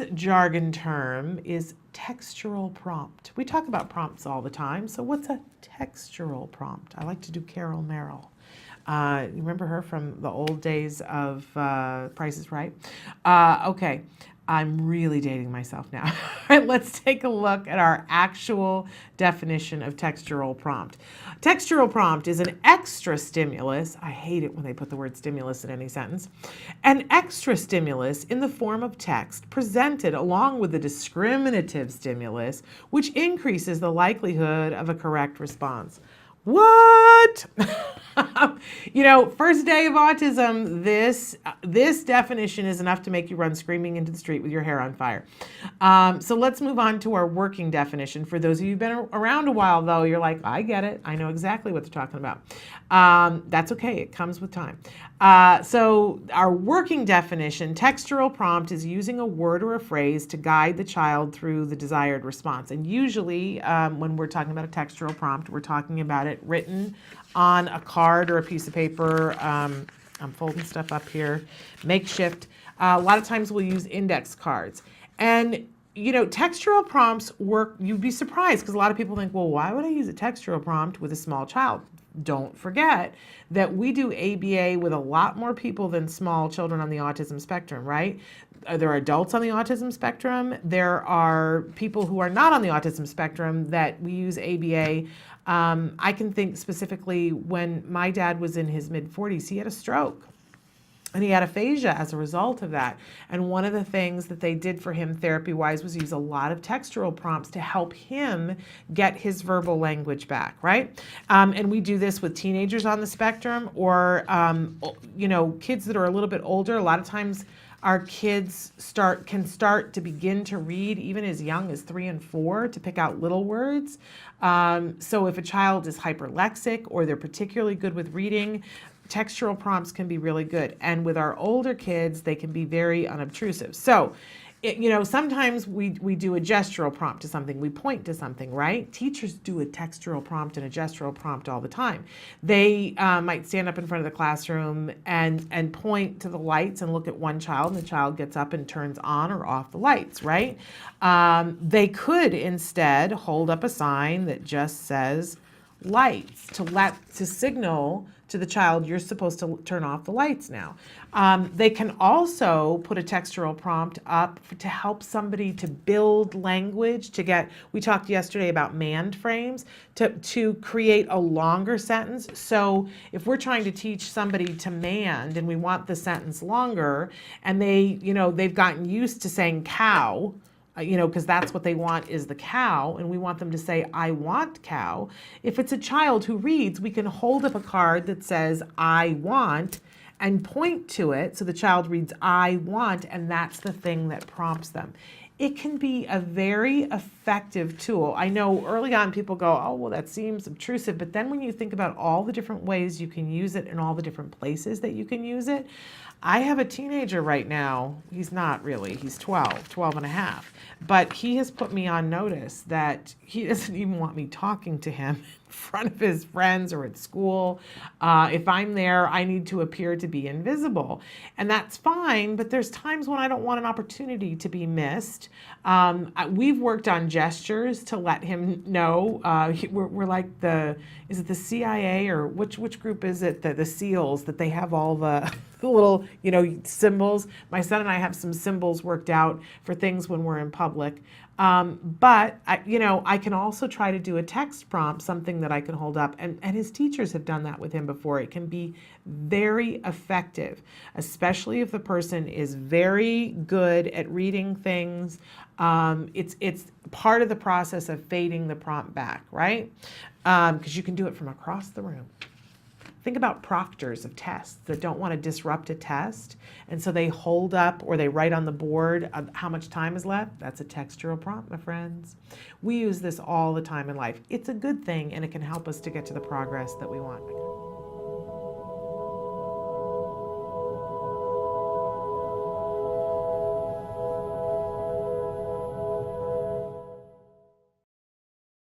Today's jargon term is textural prompt. We talk about prompts all the time, so what's a textural prompt? I like to do Carol Merrill. You remember her from the old days of Price is Right? Okay, I'm really dating myself now. All right, let's take a look at our actual definition of textural prompt. Textural prompt is an extra stimulus. I hate it when they put the word stimulus in any sentence. An extra stimulus in the form of text presented along with the discriminative stimulus, which increases the likelihood of a correct response. What? You know, first day of autism, this definition is enough to make you run screaming into the street with your hair on fire. So let's move on to our working definition. For those of you who've been around a while, though, you're like, I get it. I know exactly what they're talking about. That's okay. It comes with time. So our working definition, textural prompt, is using a word or a phrase to guide the child through the desired response. And usually when we're talking about a textural prompt, we're talking about it written on a card or a piece of paper. I'm folding stuff up here, makeshift. A lot of times we'll use index cards. And you know, textural prompts work, you'd be surprised because a lot of people think, well, why would I use a textural prompt with a small child? Don't forget that we do ABA with a lot more people than small children on the autism spectrum, right? There are adults on the autism spectrum. There are people who are not on the autism spectrum that we use ABA. I can think specifically when my dad was in his mid-40s, he had a stroke. And he had aphasia as a result of that. And one of the things that they did for him therapy-wise was use a lot of textural prompts to help him get his verbal language back, right? And we do this with teenagers on the spectrum or, you know, kids that are a little bit older. A lot of times our kids can start to begin to read even as young as 3 and 4 to pick out little words. So if a child is hyperlexic or they're particularly good with reading, textural prompts can be really good. And with our older kids, they can be very unobtrusive. So, you know, sometimes we do a gestural prompt to something. We point to something, right? Teachers do a textural prompt and a gestural prompt all the time. They might stand up in front of the classroom and point to the lights and look at one child, and the child gets up and turns on or off the lights, right? They could instead hold up a sign that just says lights to signal to the child, you're supposed to turn off the lights now. They can also put a textural prompt up to help somebody to build language, we talked yesterday about mand frames, to create a longer sentence. So if we're trying to teach somebody to mand and we want the sentence longer, and they've gotten used to saying cow, you know, because that's what they want is the cow, and we want them to say, I want cow. If it's a child who reads, we can hold up a card that says, I want, and point to it so the child reads, I want, and that's the thing that prompts them. It can be a very effective tool. I know early on people go, oh, well, that seems obtrusive, but then when you think about all the different ways you can use it and all the different places that you can use it, I have a teenager right now. He's not really, he's 12 and a half, but he has put me on notice that he doesn't even want me talking to him in front of his friends or at school. If I'm there, I need to appear to be invisible, and that's fine, but there's times when I don't want an opportunity to be missed. We've worked on gestures to let him know. We're like is it the CIA or which group is it? The SEALs, that they have all the little, you know, symbols. My son and I have some symbols worked out for things when we're in public. But I can also try to do a text prompt, something that I can hold up, and his teachers have done that with him before. It can be very effective, especially if the person is very good at reading things. It's part of the process of fading the prompt back, right? Because you can do it from across the room. Think about proctors of tests that don't want to disrupt a test, and so they hold up or they write on the board how much time is left. That's a textural prompt, my friends. We use this all the time in life. It's a good thing, and it can help us to get to the progress that we want.